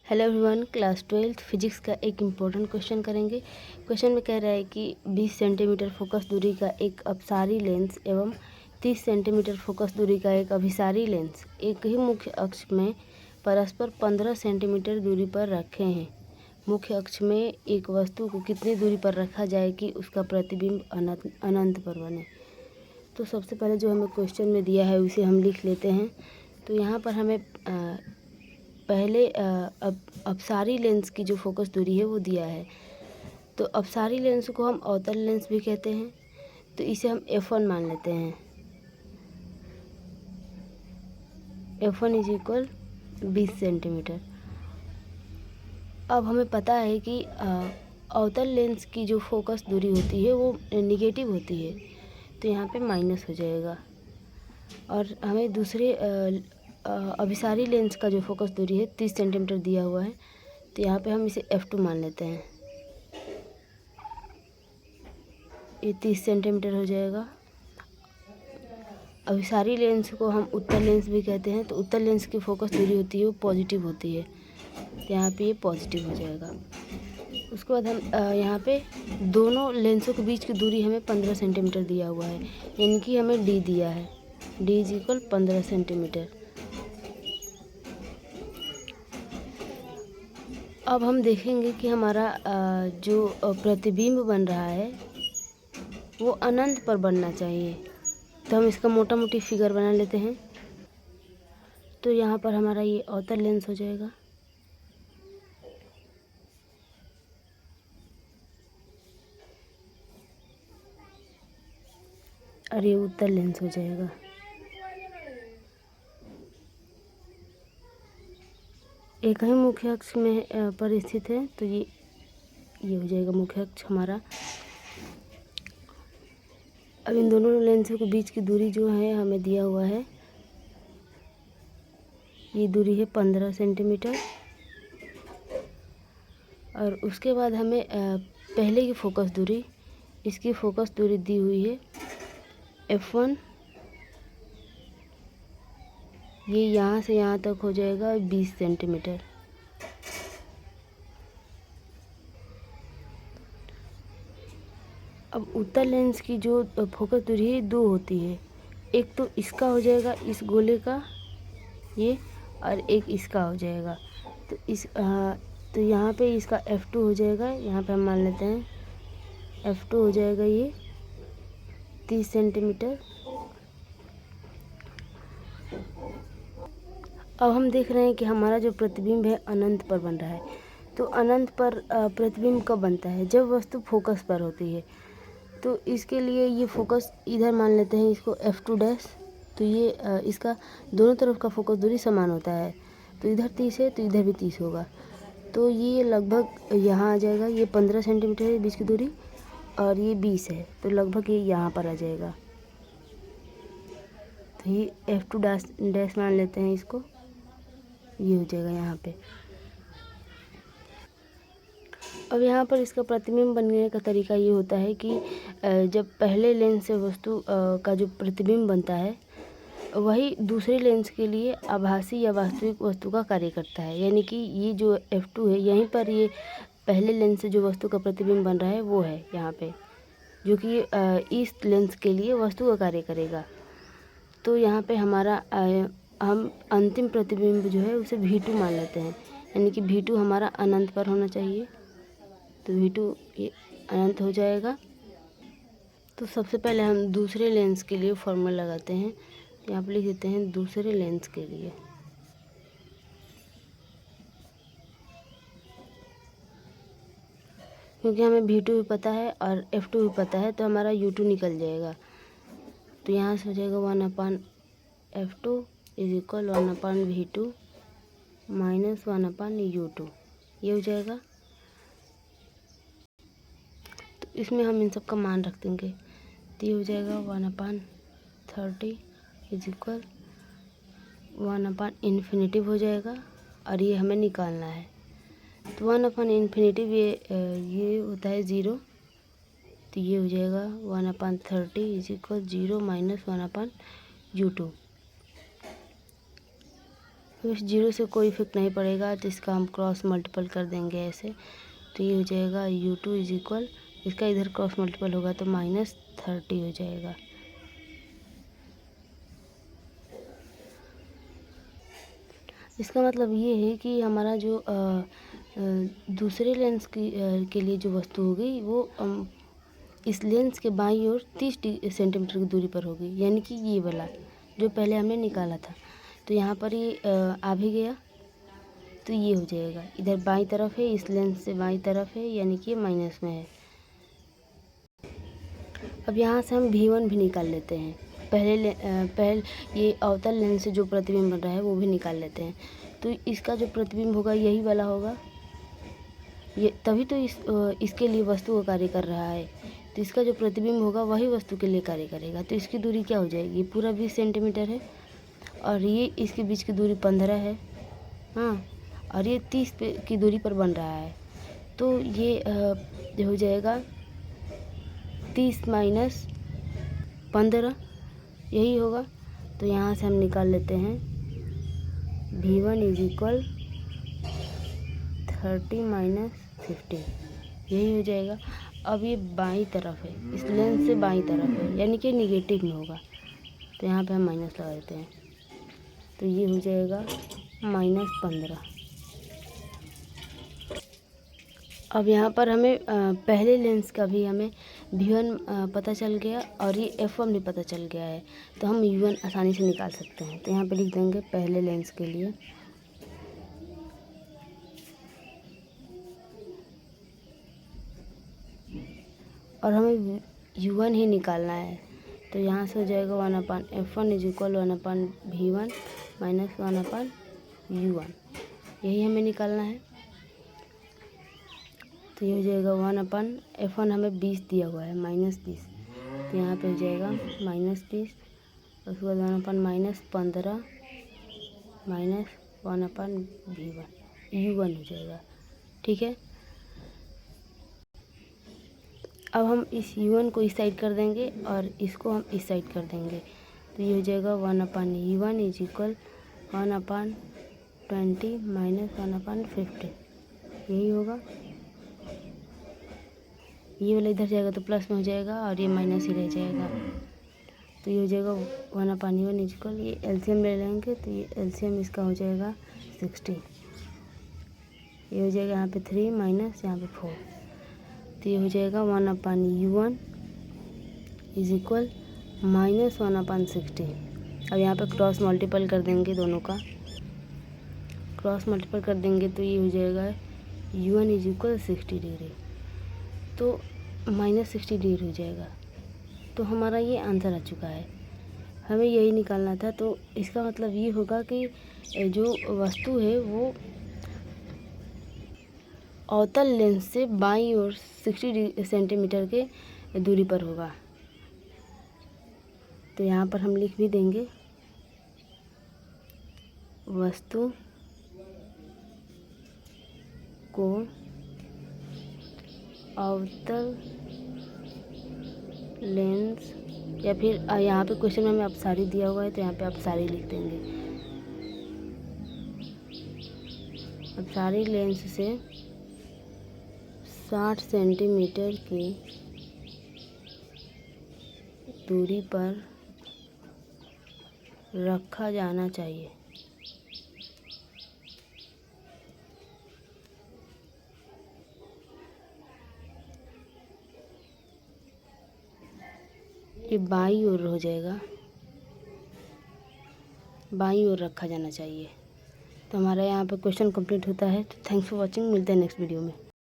Hello everyone, class 12 physics का एक important question करेंगे। क्वेश्चन में कह रहा है कि 20 सेंटीमीटर फोकस दूरी का एक अपसारी लेंस एवं 30 सेंटीमीटर फोकस दूरी का एक अभिसारी लेंस एक ही मुख्य अक्ष में परस्पर 15 सेंटीमीटर दूरी पर रखे हैं। मुख्य अक्ष में एक वस्तु को कितनी दूरी पर रखा जाए कि उसका प्रतिबिंब अनंत पर बने। तो सबसे पहले जो हमें क्वेश्चन में दिया है उसे हम लिख लेते हैं। तो यहाँ पर हमें पहले अपसारी लेंस की जो फोकस दूरी है वो दिया है। तो अपसारी लेंस को हम अवतल लेंस भी कहते हैं, तो इसे हम F1 मान लेते हैं। F1 is equal 20 centimetre. अब हमें पता है कि अवतल लेंस की जो फोकस दूरी होती है वो निगेटिव होती है, तो यहाँ पे माइनस हो जाएगा। और हमें दूसरे अभिसारी लेंस का जो फोकस दूरी है 30 सेंटीमीटर दिया हुआ है, तो यहाँ पे हम इसे F2 मान लेते हैं। ये 30 सेंटीमीटर हो जाएगा। अभिसारी लेंस को हम उत्तल लेंस भी कहते हैं, तो उत्तल लेंस की फोकस दूरी होती है वो पॉजिटिव होती है, तो यहाँ पे ये पॉजिटिव हो जाएगा। उसके बाद हम यहाँ पे दोनों लेंसों के बीच की दूरी हमें 15 सेंटीमीटर दिया हुआ है, यानी कि हमें D दिया है। D is equal 15 centimetre. अब हम देखेंगे कि हमारा जो प्रतिबिंब बन रहा है वो अनंत पर बनना चाहिए, तो हम इसका मोटा मोटी फिगर बना लेते हैं। तो यहाँ पर हमारा ये अवतल लेंस हो जाएगा, और ये उत्तल लेंस हो जाएगा। एक ही मुख्य अक्ष में पर स्थित है, तो ये हो जाएगा मुख्य अक्ष हमारा। अब इन दोनों लेंसों के बीच की दूरी जो है हमें दिया हुआ है, ये दूरी है 15 सेंटीमीटर। और उसके बाद हमें पहले की फोकस दूरी, इसकी फोकस दूरी दी हुई है F1। ये यहाँ से यहाँ तक हो जाएगा 20 सेंटीमीटर। अब उत्तल लेंस की जो फोकस दूरी है दो होती है, एक तो इसका हो जाएगा इस गोले का ये, और एक इसका हो जाएगा। तो यहाँ पे इसका F2 हो जाएगा, यहाँ पे हम मान लेते हैं F2 हो जाएगा ये 30 सेंटीमीटर। अब हम देख रहे हैं कि हमारा जो प्रतिबिंब है अनंत पर बन रहा है। तो अनंत पर प्रतिबिंब कब बनता है? जब वस्तु फोकस पर होती है। तो इसके लिए ये फोकस इधर मान लेते हैं इसको F2 डैश। तो ये इसका दोनों तरफ का फोकस दूरी समान होता है, तो इधर 30 है तो इधर भी 30 होगा। तो ये लगभग यहाँ आ जाएगा। ये 15 सेंटीमीटर है बीच की दूरी, और ये 20 है, तो लगभग ये यहाँ पर आ जाएगा। तो ये F2 डैश मान लेते हैं इसको, ये हो जाएगा यहाँ पे। अब यहाँ पर इसका प्रतिबिंब बनने का तरीका ये होता है कि जब पहले लेंस से वस्तु का जो प्रतिबिंब बनता है वही दूसरे लेंस के लिए आभासी या वास्तविक वस्तु का कार्य करता है। यानी कि ये जो F2 है, यहीं पर ये पहले लेंस से जो वस्तु का प्रतिबिंब बन रहा है वो है यहाँ पे, जो कि इस लेंस के लिए वस्तु का कार्य करेगा। तो यहाँ पे हमारा हम अंतिम प्रतिबिंब जो है उसे V2 मान लेते हैं, यानी कि V2 हमारा अनंत पर होना चाहिए, तो V2 ये अनंत हो जाएगा। तो सबसे पहले हम दूसरे लेंस के लिए फॉर्मूला लगाते हैं। यहाँ पर लिख देते हैं दूसरे लेंस के लिए। क्योंकि हमें V2 भी पता है और F2 भी पता है, तो हमारा U2 निकल जाएगा। तो यहाँ से हो जाएगा 1/F2 is equal 1/V2 minus 1/U2, ये हो जाएगा। तो इसमें हम इन सब का मान रख देंगे, तो ये हो जाएगा 1/30 इज इक्वल 1/∞ हो जाएगा, और ये हमें निकालना है। तो 1/∞ ये होता है 0, तो ये हो जाएगा 1/30 इज इक्वल 0 माइनस 1/U2। तो इस 0 से कोई इफेक्ट नहीं पड़ेगा, तो इसका हम क्रॉस मल्टीपल कर देंगे ऐसे। तो ये हो जाएगा u2 इज इक्वल, इसका इधर क्रॉस मल्टीपल होगा तो -30 हो जाएगा। इसका मतलब ये है कि हमारा जो दूसरे लेंस के लिए जो वस्तु होगी वो इस लेंस के बाईं ओर 30 सेंटीमीटर की दूरी पर होगी, यानी कि ये वाला जो पहले हमने निकाला था। तो यहाँ पर ये आ भी गया, तो ये हो जाएगा, इधर बाईं तरफ है, इस लेंस से बाईं तरफ है, यानी कि ये माइनस में है। अब यहाँ से हम V1 भी निकाल लेते हैं। पहले ये अवतल लेंस से जो प्रतिबिंब बन रहा है वो भी निकाल लेते हैं। तो इसका जो प्रतिबिंब होगा यही वाला होगा, ये तभी तो इसके लिए वस्तु का कार्य कर रहा है। तो इसका जो प्रतिबिंब होगा वही वस्तु के लिए कार्य करेगा। तो इसकी दूरी क्या हो जाएगी, पूरा 20 सेंटीमीटर है और ये इसके बीच की दूरी 15 है, हाँ, और ये 30 की दूरी पर बन रहा है। तो ये हो जाएगा 30 माइनस 15, यही होगा। तो यहाँ से हम निकाल लेते हैं V1 इज इक्वल 30 माइनस 15, यही हो जाएगा। अब ये बाईं तरफ है, इस लेंस से बाईं तरफ है, यानी कि निगेटिव में होगा। तो यहाँ पे हम माइनस लगा देते हैं, तो ये हो जाएगा -15। अब यहाँ पर हमें पहले लेंस का भी हमें V1 पता चल गया और ये F1 भी पता चल गया है, तो हम U1 आसानी से निकाल सकते हैं। तो यहाँ पे लिख देंगे पहले लेंस के लिए और हमें U1 ही निकालना है। तो यहाँ से हो जाएगा 1/F1 is equal 1/V1 minus 1/U1, यही हमें निकालना है। तो ये हो जाएगा 1/F1 हमें 20 दिया हुआ है, -20, तो यहाँ पे हो जाएगा -20, उसके बाद 1/-15 माइनस 1/V1, U1 हो जाएगा, ठीक है। अब हम इस U1 को इस साइड कर देंगे और इसको हम इस साइड कर देंगे। तो ये हो जाएगा 1/U1 इज इक्वल 1/20 माइनस 1/50, यही होगा। ये वाला इधर जाएगा तो प्लस में हो जाएगा और ये माइनस ही रह जाएगा। तो ये हो जाएगा 1/U1 इज इक्वल, ये एलसीएम ले लेंगे तो ये एलसीएम इसका हो जाएगा 60, ये हो जाएगा यहाँ पे 3 माइनस यहाँ पे 4, तो ये हो जाएगा 1/U1 इज इक्वल -1/60। अब यहाँ पे क्रॉस मल्टीपल कर देंगे, दोनों का क्रॉस मल्टीपल कर देंगे तो ये हो जाएगा U1 इज इक्वल 60 डिग्री, तो -60 डिग्री हो जाएगा। तो हमारा ये आंसर आ चुका है, हमें यही निकालना था। तो इसका मतलब ये होगा कि जो वस्तु है वो अवतल लेंस से बाईं ओर 60 सेंटीमीटर के दूरी पर होगा। तो यहाँ पर हम लिख भी देंगे वस्तु को अवतल लेंस, या फिर यहाँ पे क्वेश्चन में हमें अपसारी दिया हुआ है तो यहाँ पे अपसारी लिख देंगे। अपसारी लेंस से 60 सेंटीमीटर की दूरी पर रखा जाना चाहिए। ये बाईं ओर हो जाएगा, बाईं ओर रखा जाना चाहिए। तो हमारा यहाँ पे क्वेश्चन कंप्लीट होता है। तो थैंक्स फॉर वॉचिंग, मिलते हैं नेक्स्ट वीडियो में।